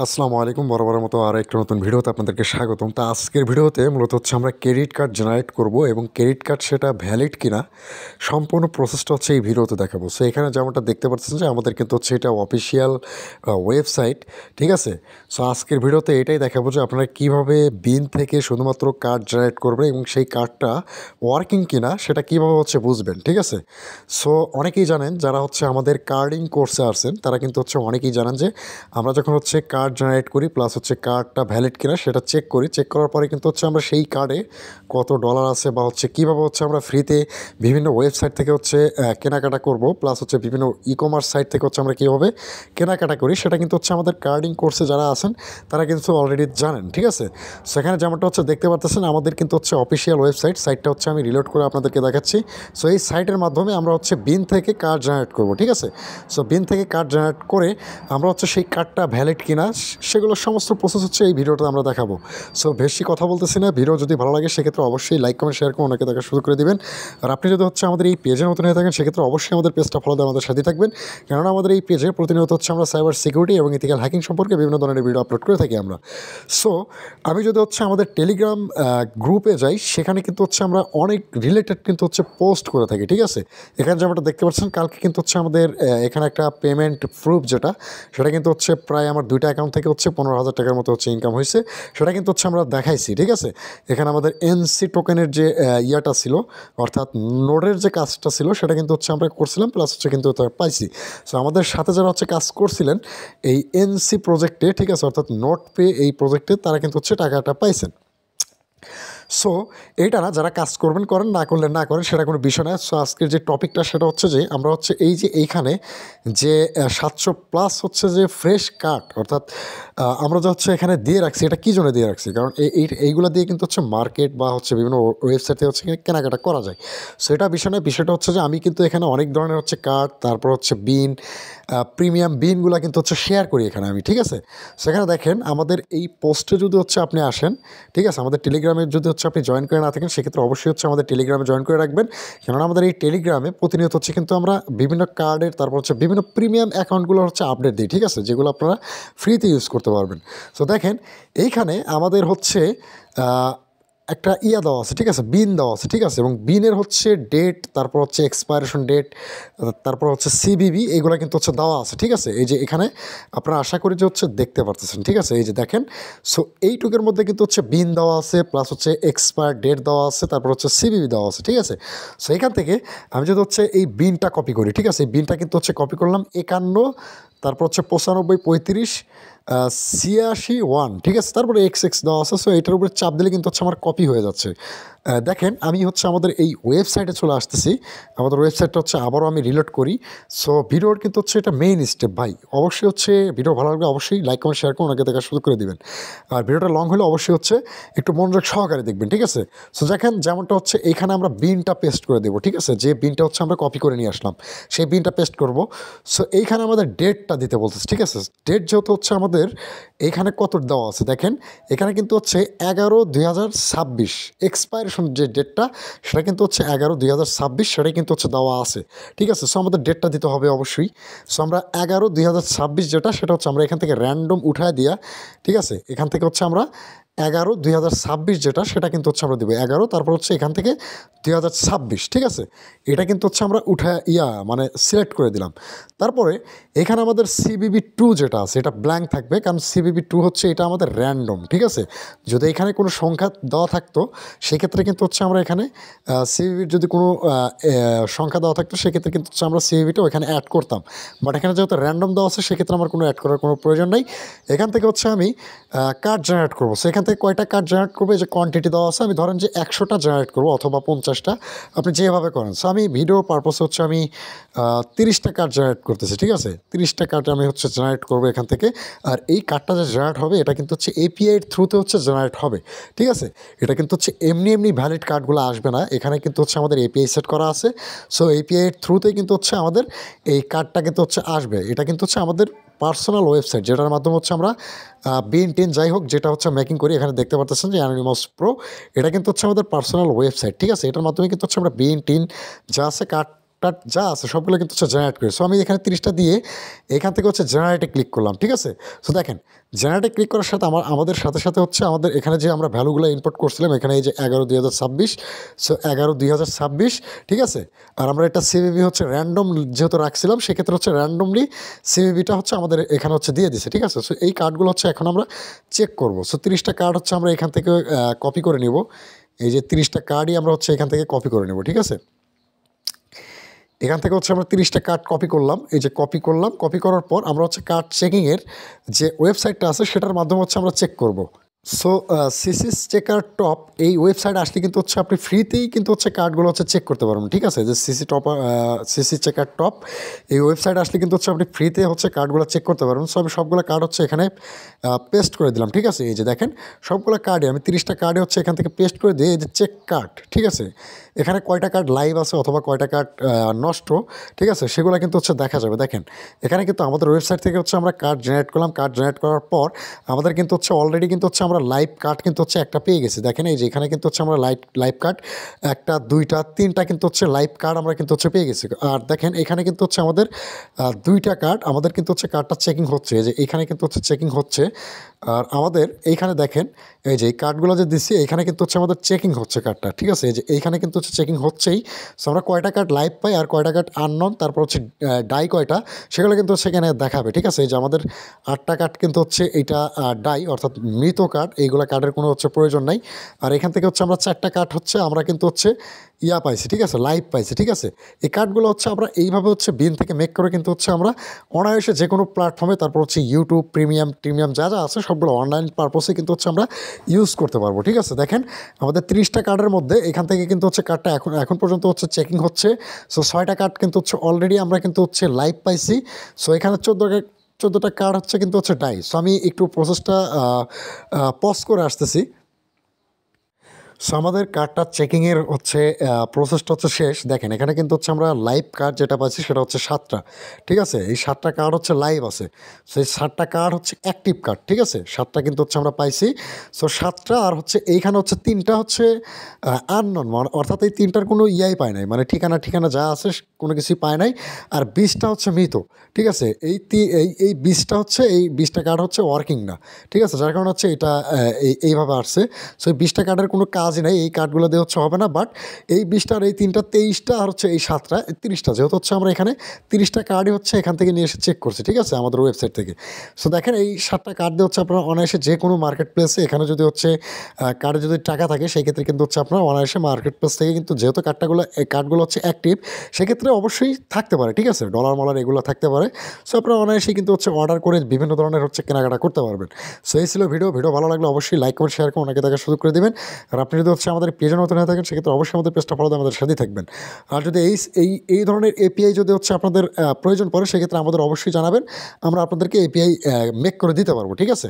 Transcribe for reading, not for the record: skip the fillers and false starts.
আসসালামু আলাইকুম বরাবরের মতো আর একটা নতুন ভিডিওতে আপনাদেরকে স্বাগতম। তো আজকের ভিডিওতে মূলত হচ্ছে আমরা ক্রেডিট কার্ড জেনারেট করব এবং ক্রেডিট কার্ড সেটা ভ্যালিড কিনা সম্পূর্ণ প্রসেসটা হচ্ছে এই ভিডিওতে দেখাবো। সো এখানে যেমনটা দেখতে পাচ্ছেন যে আমাদের কিন্তু হচ্ছে এটা অফিসিয়াল ওয়েবসাইট, ঠিক আছে। সো আজকের ভিডিওতে এটাই দেখাবো যে আপনারা কীভাবে বিন থেকে শুধুমাত্র কার্ড জেনারেট করবেন এবং সেই কার্ডটা ওয়ার্কিং কিনা সেটা কীভাবে হচ্ছে বুঝবেন, ঠিক আছে। সো অনেকেই জানেন যারা হচ্ছে আমাদের কার্ডিং কোর্সে আসছেন তারা কিন্তু হচ্ছে অনেকেই জানেন যে আমরা যখন হচ্ছে কার্ড জেনারেট করি প্লাস হচ্ছে কার্ডটা ভ্যালিড কিনা সেটা চেক করি, চেক করার পরে কিন্তু হচ্ছে আমরা সেই কার্ডে কত ডলার আছে বা হচ্ছে কীভাবে হচ্ছে আমরা ফ্রিতে বিভিন্ন ওয়েবসাইট থেকে হচ্ছে কেনাকাটা করব, প্লাস হচ্ছে বিভিন্ন ই কমার্স সাইট থেকে হচ্ছে আমরা কীভাবে কেনাকাটা করি সেটা কিন্তু হচ্ছে আমাদের কার্ডিং কোর্সে যারা আছেন তারা কিন্তু অলরেডি জানেন, ঠিক আছে। সেখানে যেমনটা হচ্ছে দেখতে পাচ্ছেন আমাদের কিন্তু হচ্ছে অফিসিয়াল ওয়েবসাইট, সাইটটা হচ্ছে আমি রিলোড করে আপনাদেরকে দেখাচ্ছি। সো এই সাইটের মাধ্যমে আমরা হচ্ছে বিন থেকে কার্ড জেনারেট করব, ঠিক আছে। সো বিন থেকে কার্ড জেনারেট করে আমরা হচ্ছে সেই কার্ডটা ভ্যালিড কিনা সেগুলো সমস্ত প্রসেস হচ্ছে এই ভিডিওতে আমরা দেখাবো। সো বেশি কথা বলতেছি না, ভিডিও যদি ভালো লাগে সেক্ষেত্রে অবশ্যই লাইক কমেন্ট শেয়ার করে অনেকে দেখা শুরু করে দিবেন। আর আপনি যদি হচ্ছে আমাদের এই পেজে নতুন হয়ে থাকেন সেক্ষেত্রে অবশ্যই আমাদের পেজটা ফলো দিয়ে আমাদের সাথে থাকবেন, কেননা আমাদের এই পেজে প্রতিনিয়ত হচ্ছে আমরা সাইবার সিকিউরিটি এবং ইথিক্যাল হ্যাকিং সম্পর্কে বিভিন্ন ধরনের ভিডিও আপলোড করে থাকি আমরা। সো আমি যদি হচ্ছে আমাদের টেলিগ্রাম গ্রুপে যাই সেখানে কিন্তু হচ্ছে আমরা অনেক রিলেটেড কিন্তু হচ্ছে পোস্ট করে থাকি, ঠিক আছে। এখানে যেমনটা দেখতে পাচ্ছেন কালকে কিন্তু হচ্ছে আমাদের এখানে একটা পেমেন্ট প্রুফ যেটা সেটা কিন্তু হচ্ছে প্রায় আমার 2টা অ্যাকাউন্ট থেকে হচ্ছে 15,000 টাকার মতো হচ্ছে ইনকাম হয়েছে, সেটা কিন্তু হচ্ছে আমরা দেখাইছি, ঠিক আছে। এখানে আমাদের এনসি টোকেনের যে ইয়াটা ছিল অর্থাৎ নোডের যে কাজটা ছিল সেটা কিন্তু হচ্ছে আমরা করছিলাম, প্লাস হচ্ছে কিন্তু ওটা পাইছি। সো আমাদের সাথে যারা হচ্ছে কাজ করছিলেন এই এনসি প্রজেক্টে, ঠিক আছে, অর্থাৎ নোট পে এই প্রজেক্টে তারা কিন্তু হচ্ছে টাকাটা পাইছেন। সো এইটা না, যারা কাজ করবেন করেন, না করলে না করেন, সেটা কোনো বিষয় না। সো আজকের যে টপিকটা সেটা হচ্ছে যে আমরা হচ্ছে এই যে এইখানে যে 700+ হচ্ছে যে ফ্রেশ কার্ড অর্থাৎ আমরা যে হচ্ছে এখানে দিয়ে রাখছি, এটা কী জন্য দিয়ে রাখছি, কারণ এইগুলো দিয়ে কিন্তু হচ্ছে মার্কেট বা হচ্ছে বিভিন্ন ওয়েবসাইট থেকে হচ্ছে কেনাকাটা করা যায়। সো এটা বিষয় নয়, বিষয়টা হচ্ছে যে আমি কিন্তু এখানে অনেক ধরনের হচ্ছে কার্ড, তারপর হচ্ছে বিন, প্রিমিয়াম বিনগুলো কিন্তু হচ্ছে শেয়ার করি এখানে আমি, ঠিক আছে। সেখানে দেখেন আমাদের এই পোস্টে যদি হচ্ছে আপনি আসেন, ঠিক আছে, আমাদের টেলিগ্রামে যদি হচ্ছে আপনি জয়েন করে না থাকেন সেক্ষেত্রে অবশ্যই হচ্ছে আমাদের টেলিগ্রামে জয়েন করে রাখবেন, কেননা আমাদের এই টেলিগ্রামে প্রতিনিয়ত হচ্ছে কিন্তু আমরা বিভিন্ন কার্ডের তারপর হচ্ছে বিভিন্ন প্রিমিয়াম অ্যাকাউন্টগুলো হচ্ছে আপডেট দিই, ঠিক আছে, যেগুলো আপনারা ফ্রিতে ইউজ করতে পারবেন। সো দেখেন এইখানে আমাদের হচ্ছে একটা ইয়া দেওয়া আছে, ঠিক আছে, বিন দেওয়া আছে, ঠিক আছে, এবং বিনের হচ্ছে ডেট, তারপর হচ্ছে এক্সপায়ারেশন ডেট, তারপর হচ্ছে সিবিবি, এগুলো কিন্তু হচ্ছে দেওয়া আছে, ঠিক আছে। এই যে এখানে আপনারা আশা করি যে হচ্ছে দেখতে পারতেছেন, ঠিক আছে, এই যে দেখেন। সো এইটুকের মধ্যে কিন্তু হচ্ছে বিন দেওয়া আছে, প্লাস হচ্ছে এক্সপায়ার ডেট দেওয়া আছে, তারপর হচ্ছে সিবিবি দেওয়া আছে, ঠিক আছে। সো এখান থেকে আমি যদি হচ্ছে এই বিনটা কপি করি, ঠিক আছে, এই বিনটা কিন্তু হচ্ছে কপি করলাম 51, তারপর হচ্ছে 95, 35, 86, 1, ঠিক আছে, তারপরে XX দেওয়া আছে। সো এটার উপরে চাপ দিলে কিন্তু হচ্ছে আমার কপি হয়ে যাচ্ছে। দেখেন আমি হচ্ছে আমাদের এই ওয়েবসাইটে চলে আসতেছি, আমাদের ওয়েবসাইটটা হচ্ছে আবারও আমি রিলোড করি। সো ভিডিওর কিন্তু হচ্ছে এটা মেইন স্টেপ ভাই, অবশ্যই হচ্ছে ভিডিও ভালো লাগবে অবশ্যই লাইক কমেন্ট শেয়ার করে ওনাকে দেখা শুরু করে দিবেন। আর ভিডিওটা লং হলে অবশ্যই হচ্ছে একটু মনোযোগ সহকারে দেখবেন, ঠিক আছে। সো দেখেন যেমনটা হচ্ছে এইখানে আমরা বিনটা পেস্ট করে দেবো, ঠিক আছে, যে বিনটা হচ্ছে আমরা কপি করে নিয়ে আসলাম সেই বিনটা পেস্ট করব। সো এইখানে আমাদের ডেটটা দিতে বলতেছে, ঠিক আছে। ডেট যেহেতু হচ্ছে আমাদের এইখানে কত দেওয়া আছে দেখেন, এখানে কিন্তু হচ্ছে 11/2026 এক্সপায়ারেশন যে ডেটটা সেটা কিন্তু হচ্ছে 11/2026, সেটাই কিন্তু হচ্ছে দেওয়া আছে, ঠিক আছে। সো আমাদের ডেটটা দিতে হবে অবশ্যই। সো আমরা 11/2026 যেটা সেটা হচ্ছে আমরা এখান থেকে র্যান্ডম উঠায় দিয়া, ঠিক আছে, এখান থেকে হচ্ছে আমরা 11/2026 যেটা সেটা কিন্তু হচ্ছে আমরা দেবো 11, তারপর হচ্ছে এখান থেকে 2026, ঠিক আছে। এটা কিন্তু হচ্ছে আমরা মানে সিলেক্ট করে দিলাম। তারপরে এখানে আমাদের CBB2 যেটা আছে এটা ব্ল্যাঙ্ক থাকবে, কারণ CBB2 হচ্ছে এটা আমাদের র্যান্ডম, ঠিক আছে। যদি এখানে কোনো সংখ্যা দেওয়া থাকতো সেক্ষেত্রে কিন্তু হচ্ছে আমরা এখানে CBBর যদি কোনো সংখ্যা দেওয়া থাকতো সেক্ষেত্রে কিন্তু হচ্ছে আমরা CBBটা ওখানে অ্যাড করতাম, বাট এখানে যেহেতু র্যান্ডম দেওয়া আছে সেক্ষেত্রে আমার কোনো অ্যাড করার কোনো প্রয়োজন নেই। এখান থেকে হচ্ছে আমি কার্ড জেনারেট করবো। সো এখান থেকে কয়টা কার্ড জেনারেট করবো, এই যে কোয়ান্টিটি দেওয়া আছে, আমি ধরেন যে 100টা জেনারেট করবো অথবা 50টা, আপনি যেভাবে করেন। সো আমি ভিডিও পারপাস হচ্ছে আমি 30টা কার্ড জেনারেট করতেছি, ঠিক আছে, 30টা কার্ড আমি হচ্ছে জেনারেট করবো এখান থেকে। আর এই কার্ডটা যে জেনারেট হবে এটা কিন্তু হচ্ছে API-এর থ্রুতে হচ্ছে জেনারেট হবে, ঠিক আছে। এটা কিন্তু হচ্ছে এমনি এমনি ভ্যালিড কার্ডগুলো আসবে না, এখানে কিন্তু হচ্ছে আমাদের API সেট করা আছে। সো API-এর থ্রুতেই কিন্তু হচ্ছে আমাদের এই কার্ডটা কিন্তু হচ্ছে আসবে। এটা কিন্তু হচ্ছে আমাদের পার্সোনাল ওয়েবসাইট যেটার মাধ্যমে হচ্ছে আমরা বিন টিন যাই হোক যেটা হচ্ছে মেকিং করি, এখানে দেখতে পাচ্ছেন যে অ্যানোনিমাস প্রো, এটা কিন্তু হচ্ছে আমাদের পার্সোনাল ওয়েবসাইট, ঠিক আছে। এটার মাধ্যমে কিন্তু হচ্ছে আমরা বিন টিন যা আছে কার্ড টাট যা আছে সবগুলো কিন্তু হচ্ছে জেনারেট করি। সো আমি এখানে 30টা দিয়ে এখান থেকে হচ্ছে জেনারেটে ক্লিক করলাম, ঠিক আছে। সো দেখেন জেনারেটে ক্লিক করার সাথে আমাদের সাথে সাথে হচ্ছে আমাদের এখানে যে আমরা ভ্যালুগুলো ইনপুট করছিলাম, এখানে এই যে 11/2026, সো 11/2026, ঠিক আছে। আর আমরা এটা সিভিভি হচ্ছে র্যান্ডম যেহেতু রাখছিলাম, সেক্ষেত্রে হচ্ছে র্যান্ডমলি সিভিভিটা হচ্ছে আমাদের এখানে হচ্ছে দিয়ে দিছে, ঠিক আছে। সো এই কার্ডগুলো হচ্ছে এখন আমরা চেক করব। সো 30টা কার্ড হচ্ছে আমরা এখান থেকে কপি করে নিব। এই যে 30টা কার্ডই আমরা হচ্ছে এখান থেকে কপি করে নেব, ঠিক আছে। এখান থেকে হচ্ছে আমরা 30টা কার্ড কপি করলাম। এই যে কপি করলাম, কপি করার পর আমরা হচ্ছে কার্ড চেকিংয়ের যে ওয়েবসাইটটা আছে সেটার মাধ্যমে হচ্ছে আমরা চেক করব। সো সিসিস চেকার টপ এই ওয়েবসাইট আসলে কিন্তু হচ্ছে আপনি ফ্রিতেই কিন্তু হচ্ছে কার্ডগুলো হচ্ছে চেক করতে পারবেন, ঠিক আছে। যে সিসি চেকার টপ এই ওয়েবসাইট আসলে কিন্তু হচ্ছে আপনি ফ্রিতে হচ্ছে কার্ডগুলো চেক করতে পারবেন। সো আমি সবগুলো কার্ড হচ্ছে এখানে পেস্ট করে দিলাম, ঠিক আছে। এই যে দেখেন সবগুলো কার্ডে আমি 30টা কার্ডে হচ্ছে এখান থেকে পেস্ট করে দিয়ে এই যে চেক কার্ড, ঠিক আছে। এখানে কয়টা কার্ড লাইভ আছে অথবা কয়টা কার্ড নষ্ট, ঠিক আছে, সেগুলো কিন্তু হচ্ছে দেখা যাবে। দেখেন এখানে কিন্তু আমাদের ওয়েবসাইট থেকে হচ্ছে আমরা কার্ড জেনারেট করলাম। কার্ড জেনারেট করার পর আমাদের কিন্তু হচ্ছে অলরেডি কিন্তু হচ্ছে আমরা লাইভ কার্ড কিন্তু হচ্ছে একটা পেয়ে গেছি। দেখেন এই যে এখানে কিন্তু হচ্ছে আমরা লাইভ কার্ড 1টা 2টা 3টা কিন্তু হচ্ছে লাইভ কার্ড আমরা কিন্তু হচ্ছে পেয়ে গেছি। আর দেখেন এখানে কিন্তু হচ্ছে আমাদের 2টা কার্ড আমাদের কিন্তু হচ্ছে কার্ডটা চেকিং হচ্ছে। এই যে এখানে কিন্তু হচ্ছে চেকিং হচ্ছে। আর আমাদের এইখানে দেখেন এই যে এই কার্ডগুলো যে দিচ্ছি এখানে কিন্তু হচ্ছে আমাদের চেকিং হচ্ছে কার্ডটা, ঠিক আছে। এই যে এইখানে কিন্তু হচ্ছে চেকিং হচ্ছেই। সো আমরা কয়টা কার্ড লাইভ পাই আর কয়টা কার্ড আননন, তারপর হচ্ছে ডাই কয়টা সেগুলো কিন্তু সেখানে দেখাবে, ঠিক আছে। এই যে আমাদের 8টা কার্ড কিন্তু হচ্ছে এইটা ডাই অর্থাৎ মৃত কার্ড, এইগুলো কার্ডের কোনো হচ্ছে প্রয়োজন নাই। আর এখান থেকে হচ্ছে আমরা 4টা কার্ড হচ্ছে আমরা কিন্তু হচ্ছে পাইছি, ঠিক আছে, লাইভ পাইছি, ঠিক আছে। এই কার্ডগুলো হচ্ছে আমরা এইভাবে হচ্ছে বিন থেকে মেক করে কিন্তু হচ্ছে আমরা অনায়াসে যে কোনো প্ল্যাটফর্মে, তারপর হচ্ছে ইউটিউব প্রিমিয়াম যা যা আছে সবগুলো অনলাইন পারপোসে কিন্তু হচ্ছে আমরা ইউজ করতে পারবো, ঠিক আছে। দেখেন আমাদের 30টা কার্ডের মধ্যে এখান থেকে কিন্তু হচ্ছে কার্ডটা এখন পর্যন্ত হচ্ছে চেকিং হচ্ছে। সো 6টা কার্ড কিন্তু হচ্ছে অলরেডি আমরা কিন্তু হচ্ছে লাইভ পাইছি। সো এখানে 14টা কার্ড হচ্ছে কিন্তু হচ্ছে ডাই। সো আমি একটু প্রসেসটা পজ করে আসতেছি। সো আমাদের কার্ডটা চেকিংয়ের হচ্ছে প্রসেসটা হচ্ছে শেষ। দেখেন এখানে কিন্তু হচ্ছে আমরা লাইভ কার্ড যেটা পাচ্ছি সেটা হচ্ছে 7টা, ঠিক আছে। এই 7টা কার্ড হচ্ছে লাইভ আছে। সো এই 7টা কার্ড হচ্ছে অ্যাক্টিভ কার্ড, ঠিক আছে। 7টা কিন্তু হচ্ছে আমরা পাইছি। সো 7টা আর হচ্ছে এইখানে হচ্ছে 3টা হচ্ছে আননন, অর্থাৎ এই 3টার কোনো পায় নাই, মানে ঠিকানা যা আছে কোনো কিছুই পায় নাই। আর 20টা হচ্ছে মৃত, ঠিক আছে। এই 20টা হচ্ছে এই 20টা কার্ড হচ্ছে ওয়ার্কিং না, ঠিক আছে, যার কারণে হচ্ছে এটা এইভাবে আসছে। সো এই 20টা কার্ডের কোনো কাজই নাই, এই কার্ডগুলো দিয়ে হচ্ছে হবে না। বাট এই 20টার এই 3টা 23টা আর হচ্ছে এই 7টা 30টা, যেহেতু হচ্ছে আমরা এখানে 30টা কার্ডই হচ্ছে এখান থেকে নিয়ে এসে চেক করছি, ঠিক আছে, আমাদের ওয়েবসাইট থেকে। সো দেখেন এই 7টা কার্ড দিয়ে হচ্ছে আপনারা অনায়াসে যে কোনো মার্কেট প্লেসে, এখানে যদি হচ্ছে কার্ডে যদি টাকা থাকে সেই ক্ষেত্রে কিন্তু হচ্ছে আপনারা অনায়াসে মার্কেট প্লেস থেকে কিন্তু, যেহেতু কার্ডগুলো হচ্ছে অ্যাক্টিভ, সেক্ষেত্রে অবশ্যই থাকতে পারে, ঠিক আছে, ডলার মলার এগুলো থাকতে পারে। সো আপনারা অনায়াসে কিন্তু হচ্ছে অর্ডার করে বিভিন্ন ধরনের হচ্ছে কেনাকাটা করতে পারবেন। সো এই ছিল ভিডিও ভালো লাগলে অবশ্যই লাইক কমেন্ট শেয়ার করে অনেকে দেখার সুযোগ করে দেবেন। আর আপনি যদি হচ্ছে আমাদের পেজে নতুন হয়ে থাকেন সেক্ষেত্রে অবশ্যই আমাদের পেজটা ফলো দিয়ে আমাদের সাথেই থাকবেন। আর যদি এই ধরনের এপিআই যদি হচ্ছে আপনাদের প্রয়োজন পড়ে সেক্ষেত্রে আমাদের অবশ্যই জানাবেন, আমরা আপনাদেরকে এপিআই মেক করে দিতে পারবো, ঠিক আছে।